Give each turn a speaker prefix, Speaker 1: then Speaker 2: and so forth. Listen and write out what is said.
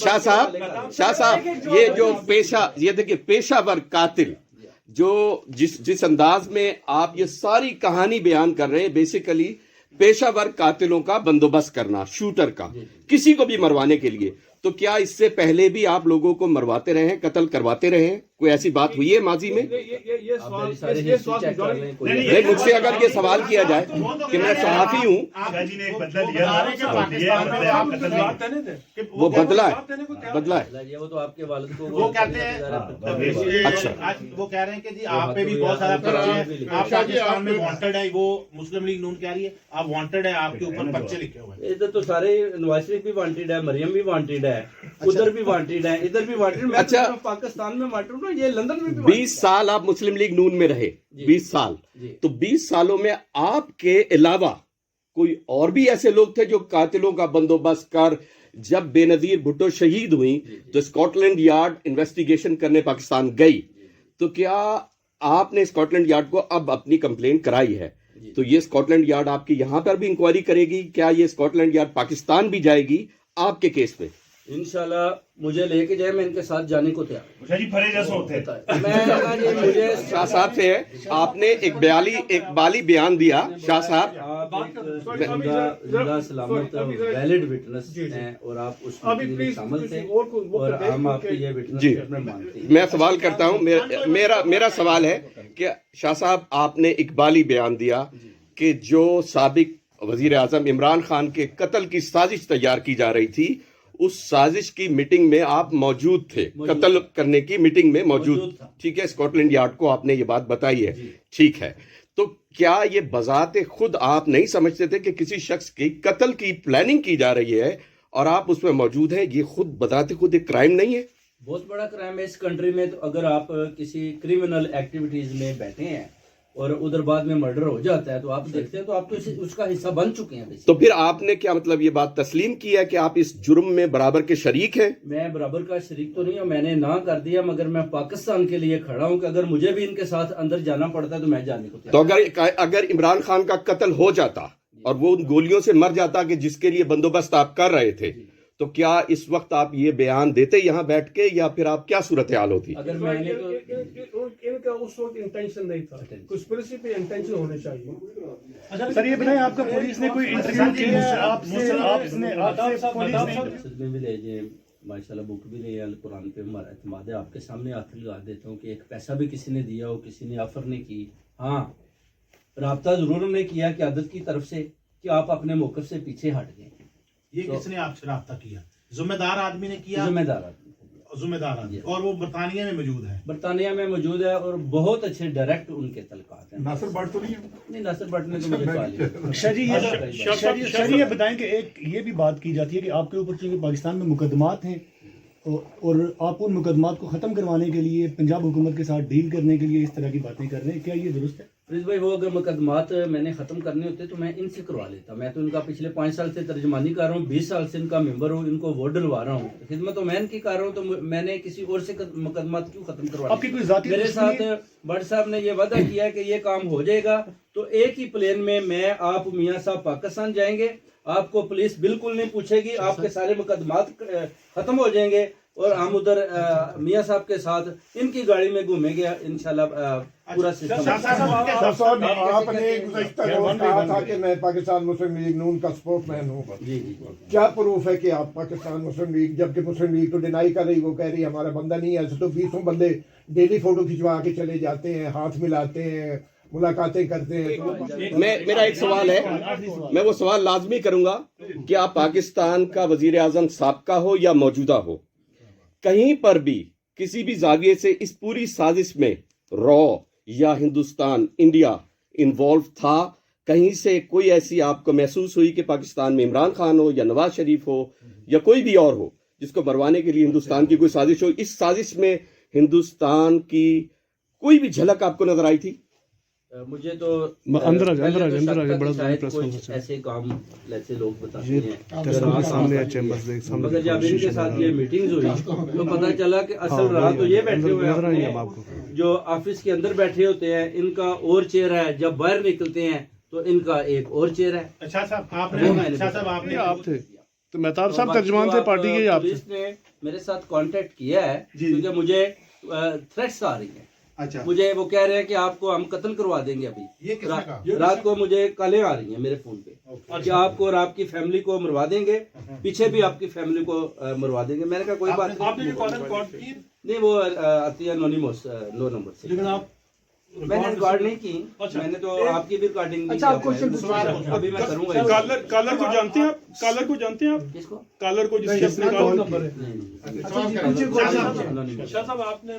Speaker 1: शाह साहब ये जो ये देखिए पेशा वर कातिल जो जिस अंदाज में आप ये सारी कहानी बयान कर रहे हैं, बेसिकली पेशावर कातिलों का बंदोबस्त करना, शूटर का, किसी को भी मरवाने के लिए। तो क्या इससे पहले भी आप लोगों को मरवाते रहे हैं, कत्ल करवाते रहे हैं? कोई ऐसी बात हुई है माजी में? नहीं, मुझसे अगर ये सवाल किया जाए कि मैं सहाफी हूँ, वो बदला है
Speaker 2: वो तो आपके वालिद को
Speaker 3: वो कहते हैं।
Speaker 1: अच्छा,
Speaker 3: वो कह रहे हैं कि जी आप पे भी बहुत सारा पर्चे हैं, आप पाकिस्तान में वांटेड है। वो मुस्लिम लीग नून कह रही है आप वांटेड है, आपके ऊपर पर्चे लिखे हुए हैं।
Speaker 2: इधर तो सारे नवाज शरीफ भी वांटेड है, मरियम भी वांटेड है, उधर भी वांटेड है, इधर भी वांटेड।
Speaker 1: अच्छा,
Speaker 2: पाकिस्तान में वांटेड हूं, ये लंदन में भी
Speaker 1: 20 साल आप मुस्लिम लीग नून में रहे, 20 साल, तो 20 सालों में आपके अलावा कोई और भी ऐसे लोग थे जो कातिलों का बंदोबस्त कर, जब बेनजीर भुट्टो शहीद हुई तो स्कॉटलैंड यार्ड इन्वेस्टिगेशन करने पाकिस्तान गई, तो क्या आपने स्कॉटलैंड यार्ड को अब अपनी कंप्लेंट कराई है? तो ये स्कॉटलैंड यार्ड आपकी यहां पर भी इंक्वायरी करेगी? क्या ये स्कॉटलैंड यार्ड पाकिस्तान भी जाएगी आपके केस पे?
Speaker 2: इंशाल्लाह मुझे लेके जाए, मैं इनके साथ जाने को तैयार
Speaker 1: मैं मुझे शाह साहब से है, आपने एक बाली बयान दिया शाह साहब,
Speaker 2: आप सलामत वैलिड विटनेस हैं और आप उसमें शामिल थे और हम आपकी ये विटनेस मानते हैं।
Speaker 1: मैं सवाल करता हूं, मेरा सवाल है कि शाह साहब आपने इकबाली बयान दिया कि जो साबिक वजीर आजम इमरान खान के कत्ल की साजिश तैयार की जा रही थी, उस साजिश की मीटिंग में आप मौजूद थे, कत्ल करने की मीटिंग में मौजूद, ठीक है, स्कॉटलैंड यार्ड को आपने ये बात बताई है, ठीक है, तो क्या ये बजाते खुद आप नहीं समझते थे कि किसी शख्स की कत्ल की प्लानिंग की जा रही है और आप उसमें मौजूद हैं? ये खुद बजाते खुद एक क्राइम नहीं है?
Speaker 2: बहुत बड़ा क्राइम है इस कंट्री में। तो अगर आप किसी क्रिमिनल एक्टिविटीज में बैठे हैं और उधर बाद में मर्डर हो जाता है तो आप देखते हैं तो आप तो उसका हिस्सा बन चुके हैं।
Speaker 1: तो फिर आपने क्या मतलब ये बात तस्लीम की है कि आप इस जुर्म में बराबर के शरीक हैं?
Speaker 2: मैं बराबर का शरीक तो नहीं हूँ, मैंने ना कर दिया, मगर मैं पाकिस्तान के लिए खड़ा हूँ कि अगर मुझे भी इनके साथ अंदर जाना पड़ता है तो मैं जाने को तैयार।
Speaker 1: तो अगर इमरान खान का कत्ल हो जाता और वो उन गोलियों से मर जाता कि जिसके लिए बंदोबस्त आप कर रहे थे, तो क्या इस वक्त आप ये बयान देते यहाँ बैठ के, या फिर आप क्या सूरत हाल होती?
Speaker 2: अगर मैंने तो
Speaker 4: इनका उस वक्त इंटेंशन नहीं था, कंस्पिरेसी पे इंटेंशन होने चाहिए।
Speaker 5: सर ये बताएं, आपका पुलिस ने कोई इंटरव्यू किया है आपसे?
Speaker 2: में भी ले जाए माशाल्लाह, बुक भी ले आए, कुरान पे हमारा एतमाद है। आपके सामने हाथ लगा देता हूँ कि एक पैसा भी किसी ने दिया हो, किसी ने ऑफर नहीं की। हाँ, राब्ता जरूर हमने किया क़यादत की तरफ से कि आप अपने मौक़िफ़ से पीछे हट गए।
Speaker 3: ये किसने आपसे राब्ता किया? जिम्मेदार आदमी ने किया?
Speaker 2: जिम्मेदार
Speaker 3: आदमी, और वो बरतानिया में मौजूद है?
Speaker 2: बरतानिया में मौजूद है और बहुत अच्छे डायरेक्ट उनके तलकात हैं।
Speaker 5: नासिर भट्ट तो नहीं है?
Speaker 2: नहीं, नासिर भट्ट ने तो मुझे सवाल
Speaker 5: शरी ये बताएं कि एक ये भी बात की जाती है कि आपके ऊपर चूंकि पाकिस्तान में मुकदमात हैं और आप उन मुकदमात को ख़त्म करवाने के लिए पंजाब हुकूमत के साथ डील करने के लिए इस तरह की बातें कर रहे हैं, क्या ये दुरुस्त है?
Speaker 2: फरीद भाई, वो अगर मुकदमात मैंने ख़त्म करने होते तो मैं इनसे करवा लेता। मैं तो इनका पिछले 5 साल से तर्जमानी कर रहा हूँ, 20 साल से इनका मेंबर हूँ, इनको वोट डलवा रहा हूँ, खिदमत तो मैं इनकी कर रहा हूँ, तो मैंने किसी और से मुकदमात क्यों ख़त्म करवा?
Speaker 5: आपकी कोई ज़ाती
Speaker 2: मेरे साथ भट्ट साहब ने ये वादा किया है कि ये काम हो जाएगा, तो एक ही प्लेन में मैं, आप, मियाँ साहब पाकिस्तान जाएंगे, आपको पुलिस बिल्कुल नहीं पूछेगी, आपके सारे मुकदमात खत्म हो जाएंगे और हम उधर मियाँ साहब के साथ इनकी गाड़ी में घूमेंगे इंशाल्लाह। पूरा सिस्टम।
Speaker 6: आपने गुज़श्ता रोज़ कहा था कि मैं पाकिस्तान मुस्लिम लीग नून का स्पोर्टमैन हूँ, क्या प्रूफ है कि आप पाकिस्तान मुस्लिम लीग, जबकि मुस्लिम लीग तो डिनाई कर रही, वो कह रही हमारा बंदा नहीं है। ऐसे तो 20 बंदे डेली फोटो खिंचवा के चले जाते हैं, हाथ मिलाते हैं, मुलाकातें करते हैं। तो
Speaker 1: मेरा एक सवाल है, मैं वो सवाल लाजमी करूंगा कि आप पाकिस्तान का वजीर आजम साबका हो या मौजूदा हो, कहीं पर भी किसी भी जाविये से इस पूरी साजिश में रॉ या हिंदुस्तान, इंडिया इन्वॉल्व था? कहीं से कोई ऐसी आपको महसूस हुई कि पाकिस्तान में इमरान खान हो या नवाज शरीफ हो या कोई भी और हो जिसको मरवाने के लिए हिंदुस्तान की कोई साजिश हो? इस साजिश में हिंदुस्तान की कोई भी झलक आपको नजर आई थी?
Speaker 2: मुझे तो
Speaker 5: अंदर बड़ा
Speaker 2: ऐसे काम ऐसे लोग बताते हैं सामने, मगर जब इनके साथ ये मीटिंग्स हुई तो पता चला कि असल राह तो ये बैठे हुए हैं जो ऑफिस के अंदर बैठे होते हैं, इनका और चेहरा है, जब बाहर निकलते हैं तो इनका एक और चेहरा है।
Speaker 3: अच्छा साहब आपने
Speaker 7: تو مہتاب صاحب
Speaker 2: باقی
Speaker 7: ترجمان
Speaker 2: جو
Speaker 7: تھے
Speaker 2: آپ
Speaker 7: پارٹی کے آپ
Speaker 2: پولیس نے میرے ساتھ کانٹیکٹ کیا ہے کیونکہ مجھے تھریٹس آ رہی ہیں.
Speaker 3: اچھا
Speaker 2: مجھے وہ کہہ رہے ہیں کہ آپ کو ہم قتل کروا دیں گے ابھی.
Speaker 3: یہ کس نے کہا؟
Speaker 2: رات کو مجھے کالیں آ رہی ہیں میرے فون پہ کہ آپ کو اور آپ کی فیملی کو مروا دیں گے, پیچھے بھی آپ کی فیملی کو مروا دیں گے. میں نے کہا کوئی بات نہیں, وہ آتی ہے انونیمس 9 نمبر سے.
Speaker 4: لیکن آپ
Speaker 2: میں نے ریکارڈ نہیں کی, میں نے تو آپ کی بھی ریکارڈنگ نہیں.
Speaker 4: اچھا آپ کوشچن
Speaker 2: ابھی میں کروں گا.
Speaker 8: کالر کو جانتے ہیں آپ, کالر کو جانتے ہیں آپ,
Speaker 2: کس کو؟
Speaker 8: کالر کو جس سے اپنے
Speaker 4: نمبر ہے.
Speaker 2: نہیں.
Speaker 4: اچھا پیچھے
Speaker 2: Anonymous.
Speaker 8: شاہ صاحب آپ نے